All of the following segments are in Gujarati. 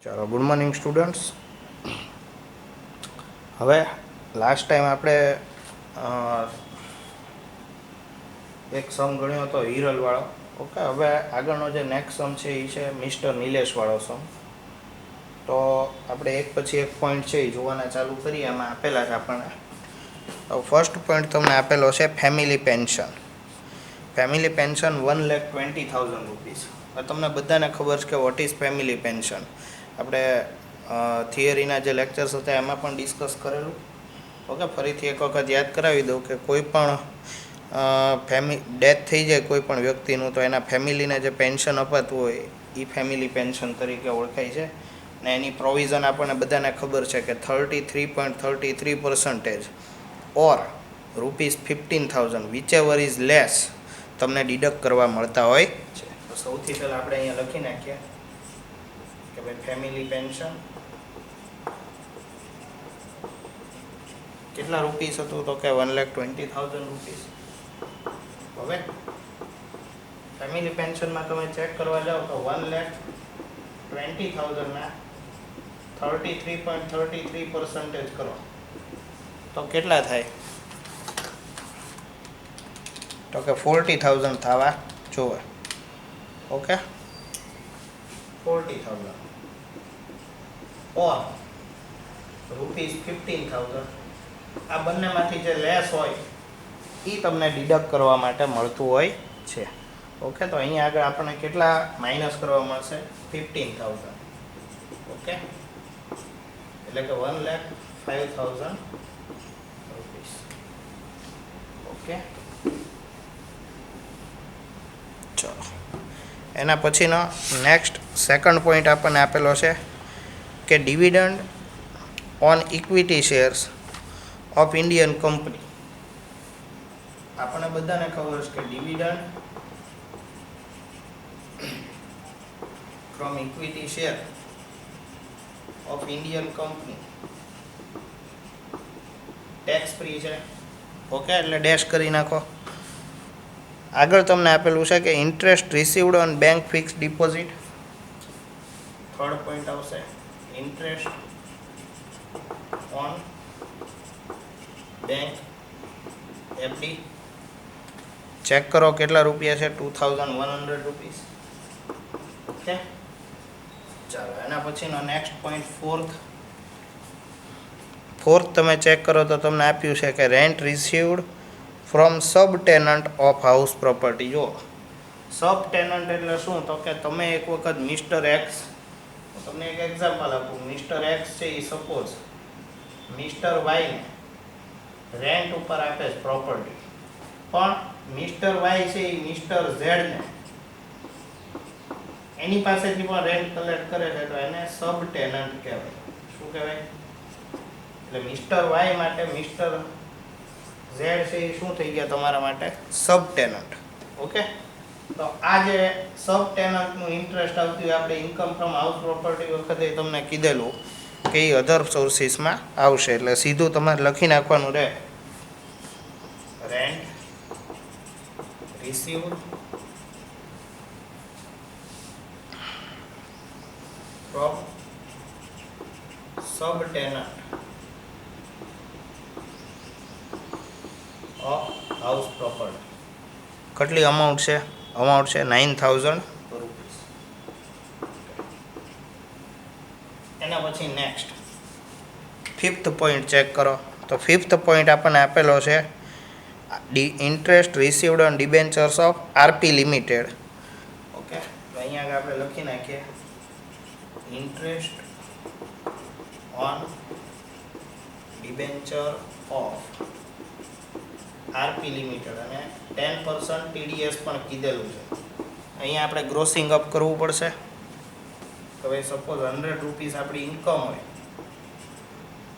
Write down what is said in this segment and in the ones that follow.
ચાલો, ગુડ મોર્નિંગ સ્ટુડન્ટ્સ. હવે લાસ્ટ ટાઈમ આપણે એક સમ ગણ્યો હતો હિરલવાળો. ઓકે, હવે આગળનો જે નેક્સ્ટ સમ છે એ છે મિસ્ટર નિલેશવાળો સમ. તો આપણે એક પછી એક પોઈન્ટ છે એ જોવાના ચાલુ કરીએ. એમાં આપેલા છે આપણને. ફર્સ્ટ પોઈન્ટ તમને આપેલો છે family pension. Family pension 1,20,000 rupees. તમને બધાને ખબર છે કે વોટ ઇઝ ફેમિલી પેન્શન. આપણે થિયરીના જે લેક્ચર્સ હતા એમાં પણ ડિસ્કસ કરેલું. ઓકે, ફરીથી એક વખત યાદ કરાવી દઉં કે કોઈ પણ ડેથ થઈ જાય કોઈ પણ વ્યક્તિનું, તો એના ફેમિલીને જે પેન્શન અપાતું હોય એ ફેમિલી પેન્શન તરીકે ઓળખાય છે. ને એની પ્રોવિઝન આપણને બધાને ખબર છે કે 33.33% ઓર ₹15,000 વિચ એવર ઇઝ લેસ તમને ડિડક્ટ કરવા મળતા હોય છે. તો સૌથી પહેલાં આપણે અહીંયા લખી નાખીએ કે ભાઈ ફેમિલી પેન્શન કેટલા રૂપીસ હતું, તો કે 1,20,000 રૂપીસ. હવે ફેમિલી પેન્શનમાં તમે ચેક કરવા જાઓ તો 1,20,000 ના 33.33% કરો તો કેટલા થાય, તો કે 40,000 થવા જોવે. ઓકે, 40,000 ઓર ₹15,000. આ બંનેમાંથી જે લેસ હોય એ તમને ડિડક્ટ કરવા માટે મળતું હોય છે. ઓકે, તો અહીંયા આગળ આપણને કેટલા માઇનસ કરવા મળશે? 15,000. ઓકે, એટલે કે 1,05,000 રૂપીસ. ઓકે, ચલો એના પછીનો નેક્સ્ટ સેકન્ડ પોઈન્ટ આપણને આપેલો છે કે dividend on equity shares of Indian company. આપણને બધાને ખબર છે કે dividend from equity share of Indian company tax free છે. ઓકે, એટલે ડેશ કરી નાખો. આગળ તમને આપેલું છે કે interest received on bank fix deposit. Third point આવશે interest on bank FD. Check કરો કેટલા રૂપિયા છે, 2,100 રૂપીસ. ઓકે, ચાલો એના પછીનો નેક્સ્ટ પોઈન્ટ ફોર્થ તમે ચેક કરો તો તમને આપ્યું છે કે rent received from sub tenant of house property. જો સબ ટેનન્ટ એટલે શું, તો કે તમે એક વખત મિસ્ટર એક્સ, તમને એક એક્ઝામ્પલ આપું. મિસ્ટર એક્સ છે એ સપોઝ મિસ્ટર વાયને રેન્ટ ઉપર આપે છે પ્રોપર્ટી, પણ મિસ્ટર વાય છે એ મિસ્ટર ઝેડને એની પાસેથી પણ રેન્ટ કલેક્ટ કરે છે, તો એને સબ ટેનન્ટ કહેવાય. શું કહેવાય? એટલે મિસ્ટર વાય માટે મિસ્ટર ઝેડ છે એ શું થઈ ગયા તમારા માટે? સબ ટેનન્ટ. ઓકે, તો આ જે સબ ટેનન્ટનું ઇન્ટરેસ્ટ આવતું હોય આપણે ઇન્કમ ફ્રોમ હાઉસ પ્રોપર્ટી વખતે તમને કીધેલું કે એ અધર સોર્સિસમાં આવશે. એટલે સીધું તમારે લખી નાખવાનું રહે rent received from sub tenant of house property. કેટલી અમાઉન્ટ છે? અમાઉન્ટ છે 9,000 રૂપીસ. એના પછી નેક્સ્ટ ફિફ્થ પોઈન્ટ ચેક કરો. તો ફિફ્થ પોઈન્ટ આપણને આપેલો છે interest received on debentures of RP limited. Okay, તો અહીંયા આગળ આપણે લખી નાખીએ interest on debenture of RP limited અને 10% TDS પણ કીધેલું છે. અહીંયા આપણે ગ્રોસિંગ અપ કરવું પડશે. તો ભાઈ સપોઝ 100 રૂપીસ આપણી ઇન્કમ હોય,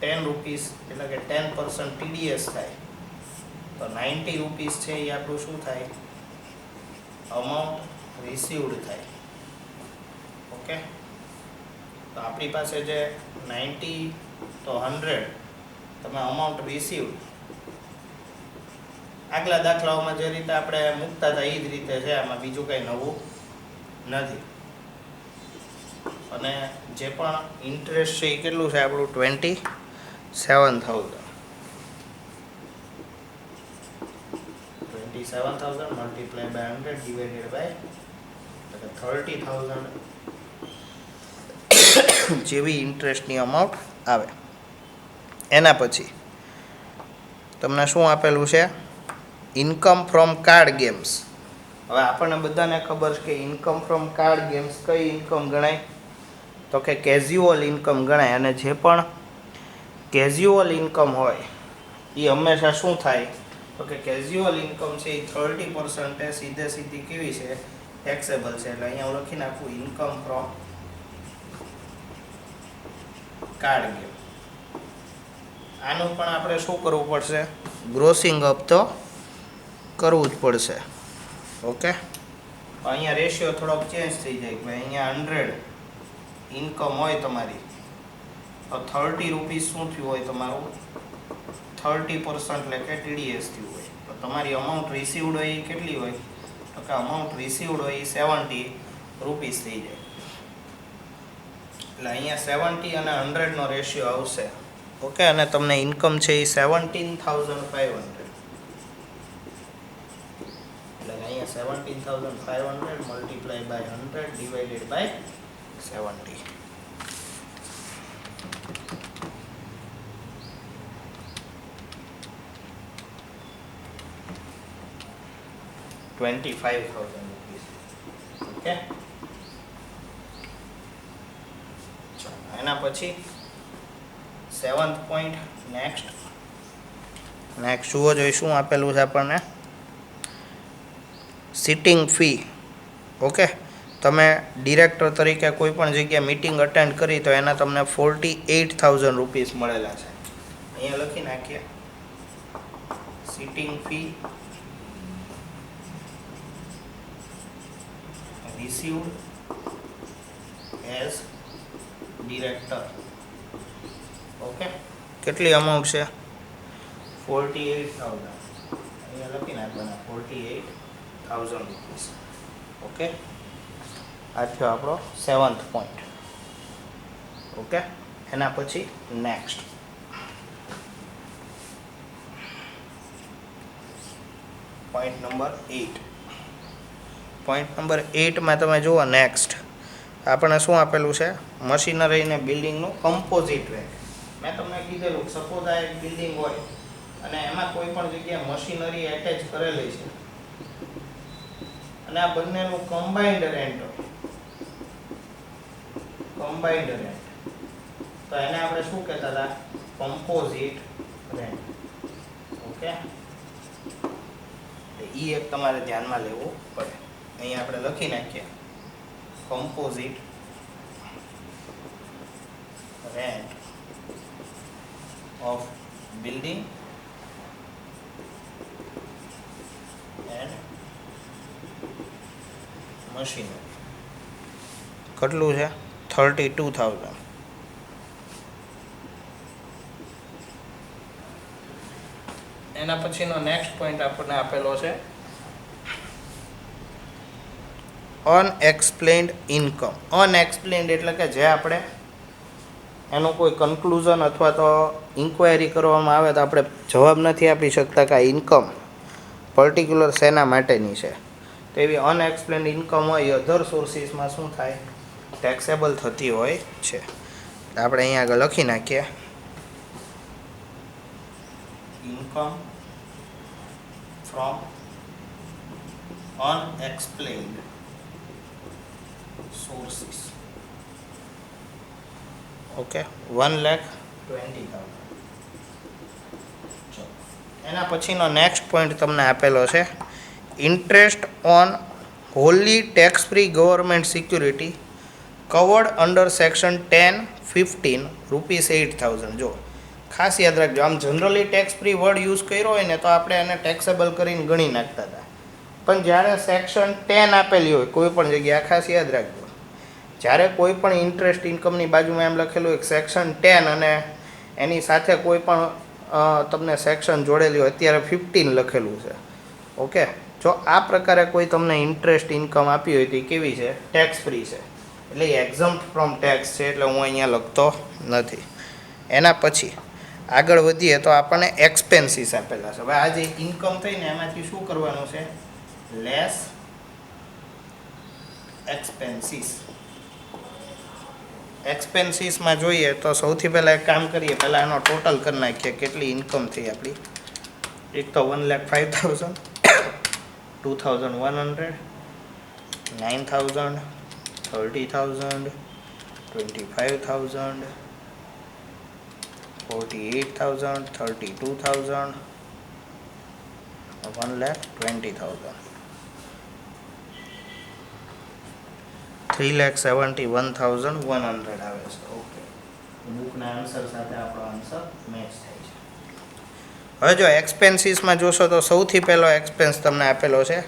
10 રૂપીસ એટલે કે 10% TDS થાય, તો 90 રૂપીસ છે એ આપણું શું થાય? અમાઉન્ટ રિસીવડ થાય. ઓકે, તો આપણી પાસે જે 90 તો 100 તમે અમાઉન્ટ રિસીવડ આગલા દાખલાઓમાં જે રીતે આપણે મૂકતા હતા એ જ રીતે છે. આમાં બીજું કંઈ નવું નથી. અને જે પણ ઇન્ટરેસ્ટ છે એ કેટલું છે આપણું 27,000 27,000 મલ્ટીપ્લાય બાય 100 ડિવાઇડેડ બાય 30,000 જેવી ઇન્ટરેસ્ટની અમાઉન્ટ આવે. એના પછી તમને શું આપેલું છે? Income from card games. હવે આપણને બધાને ખબર છે કે ઇન્કમ ફ્રોમ કાર્ડ ગેમ્સ કઈ ઇન્કમ ગણાય? તો કે કેઝ્યુઅલ ઇન્કમ ગણાય. અને જે પણ કેઝ્યુઅલ ઇન્કમ હોય એ હંમેશા શું થાય? તો કે કેઝ્યુઅલ ઇન્કમ છે એ 30% સીધી કેવી છે? ટેક્સેબલ છે. એટલે અહીંયા હું લખી નાખું ઇન્કમ ફ્રોમ કાર્ડ ગેમ. આનું પણ આપણે શું કરવું પડશે? ગ્રોસિંગ અપ તો કરવું જ પડશે. ઓકે, અહીંયા રેશિયો થોડોક ચેન્જ થઈ જાય કે અહીંયા 100 ઇન્કમ હોય તમારી તો 30 રૂપીસ શું થયું હોય તમારું? 30% એટલે કે TDS થયું હોય. તો તમારી અમાઉન્ટ રિસીવડ હોય એ કેટલી હોય? તો કે અમાઉન્ટ રિસીવડ હોય એ 70 રૂપીસ થઈ જાય. એટલે અહીંયા 70 અને 100 નો રેશિયો આવશે. ઓકે, અને તમને ઇન્કમ છે એ 17,500. એટલે અહીંયા 17,500 multiply by 100 divided by 70. ₹25,000. Okay, એના પછી 7th પોઈન્ટ. નેક્સ્ટ જુઓ જોઈએ શું આપેલું છે આપણને? Sitting fee. ઓકે, તમે ડિરેક્ટર તરીકે કોઈ પણ જગ્યાએ મીટિંગ અટેન્ડ કરી તો એના તમને 48,000 રૂપીસ મળેલા છે. અહીંયા લખી નાખીએ sitting fee received as director. Okay, કેટલી અમાઉન્ટ છે? 48,000. અહીંયા લખી નાખવાના 48,000 રૂપીસ. ઓકે, આ થયો આપણો 7th પોઈન્ટ. ઓકે, એના પછી next point number 8. Point number 8માં તમે જુઓ નેક્સ્ટ આપણને શું આપેલું છે? મશીનરી અને બિલ્ડિંગનું કમ્પોઝિટ રેન્ટ. મેં તમને કીધેલું સપોઝ આ એક બિલ્ડિંગ હોય અને એમાં કોઈ પણ જગ્યાએ મશીનરી એટેચ કરેલી છે અને આ બંનેનું કમ્બાઇન્ડ રેન્ટ હોય, કમ્બાઇન્ડ રેન્ટ, તો એને આપણે શું કહેતા હતા? Composite rent. ઓકે, એ એક તમારે ધ્યાનમાં લેવું પડે. અહીંયા આપણે લખી નાખીએ composite rent of building and machinery. કેટલું છે? 32,000. એના પછીનો નેક્સ્ટ પોઈન્ટ આપણને આપેલો છે અનએક્સપ્લેન્ડ ઇન્કમ. અનએક્સપ્લેન્ડ એટલે કે જે આપણે એનું કોઈ કન્ક્લુઝન અથવા તો ઇન્ક્વાયરી કરવામાં આવે તો આપણે જવાબ નથી આપી શકતા કે આ ઇન્કમ પર્ટિક્યુલર શેના માટેની છે. તો એવી અનએક્સપ્લેન્ડ ઇન્કમ હોય અધર સોર્સિસમાં શું થાય? ટેક્સેબલ થતી હોય છે. આપણે અહીંયા આગળ લખી નાખીએ ઇન્કમ ફ્રોમ અનએક્સપ્લેન્ડ સોર્સિસ. ઓકે, 1,20,000. એના પછીનો નેક્સ્ટ પોઈન્ટ તમને આપેલો છે interest on Holi tax free government security covered under section 10(15) ₹8,000. જો ખાસ યાદ રાખજો, આમ generally tax free word use કર્યો હોય ને તો આપણે એને ટેક્સેબલ કરીને ગણી નાખતા હતા. પણ જ્યારે સેક્શન 10 આપેલી હોય કોઈ પણ જગ્યાએ, ખાસ યાદ રાખજો, જ્યારે કોઈ પણ ઇન્ટરેસ્ટ ઇન્કમની બાજુમાં એમ લખેલું હોય સેક્શન 10 અને એની સાથે કોઈ પણ તમને સેક્શન જોડેલી હોય, અત્યારે 15 લખેલું છે. ઓકે, જો આ પ્રકારે કોઈ તમને ઇન્ટરેસ્ટ ઇન્કમ આપી હોય તો એ કેવી છે? ટેક્સ ફ્રી છે. એટલે એક્ઝમ્પ્ટ ફ્રોમ ટેક્સ છે, એટલે હું અહીંયા લખતો નથી. એના પછી આગળ વધીએ તો આપણને એક્સપેન્સીસ આપેલા છે. હવે આ જે ઇન્કમ થઈને એમાંથી શું કરવાનું છે? Less expenses. એક્સપેન્સીસમાં જોઈએ તો સૌથી પહેલાં એક કામ કરીએ, પહેલાં એનો ટોટલ કરી નાખીએ કેટલી ઇન્કમ થઈ આપણી. એક તો 1,05,000, 2,100, 9,000, 30,000, 25,000, 48,000, 32,000, 1,20,000, 3,71,100 આવે છે. ઓકે, બુકના આન્સર સાથે આપણો આન્સર મેચ થાય છે. હવે જો એક્સપેન્સીસમાં જોશો તો સૌથી પહેલો એક્સપેન્સ તમને આપેલો છે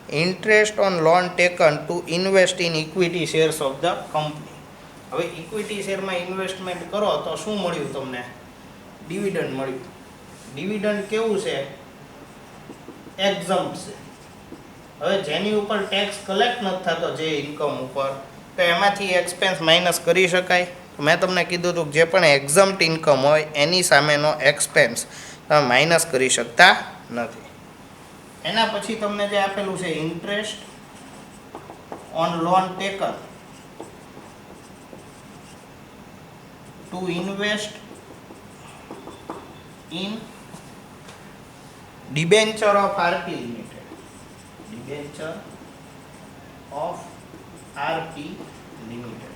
interest on loan taken two invest in equity shares of the company. હવે ઇક્વિટી શેરમાં ઇન્વેસ્ટમેન્ટ કરો તો શું મળ્યું તમને? ડિવિડન્ડ મળ્યું. ડિવિડન્ડ કેવું છે? એક્ઝમ્પ્ટ છે. હવે જેની ઉપર ટેક્સ કલેક્ટ નથી થતો, જે ઇન્કમ ઉપર, તો એમાંથી એક્સપેન્સ માઇનસ કરી શકાય. મેં તમને કીધું હતું કે જે પણ એક્ઝમ્પ્ટ ઇન્કમ હોય એની સામેનો એક્સપેન્સ તમે માઇનસ કરી શકતા નથી. એના પછી તમને જે આપેલું છે interest on loan taken two invest in debenture of RP limited. Debenture of RP limited.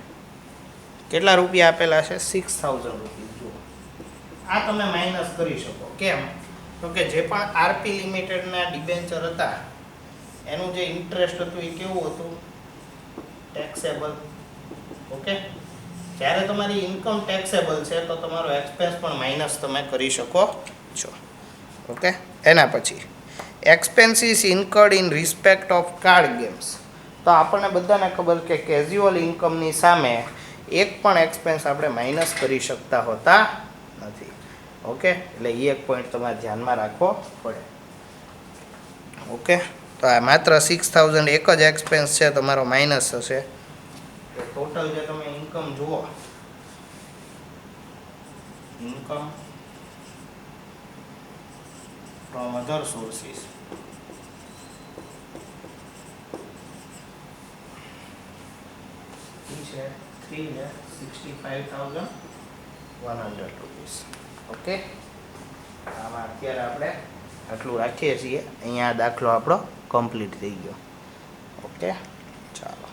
કેટલા રૂપિયા આપેલા છે? 6,000 રૂપિયા. જુઓ, આ તમે માઇનસ કરી શકો. કેમ? તો કે જે પણ આરપી લિમિટેડના ડિબેન્ચર હતા એનું જે ઇન્ટરેસ્ટ હતું એ કેવું હતું? ટેક્સેબલ. ઓકે, જ્યારે તમારી ઇન્કમ ટેક્સેબલ છે તો તમારો એક્સપેન્સ પણ માઇનસ તમે કરી શકો છો. ઓકે, એના પછી expenses incurred in respect of card games. તો આપણને બધાને ખબર કે કેઝ્યુઅલ ઇન્કમની સામે એક પણ એક્સપેન્સ આપણે માઇનસ કરી શકતા હોતા નથી. ઓકે, એટલે એ એક પોઈન્ટ તમારે ધ્યાનમાં રાખવો પડે. ઓકે, તો આ માત્ર 6,000 એક જ એક્સપેન્સ છે તમારો માઇનસ થશે. તો ટોટલ જે તમે ઇન્કમ જુઓ, ઇન્કમ ફ્રોમ અધર સોર્સિસ, છે 3,65,100 રૂપીસ. ઓકે, આમાં અત્યારે આપણે આટલું રાખીએ છીએ. અહીંયા દાખલો આપણો કમ્પ્લીટ થઈ ગયો. ઓકે, ચાલો.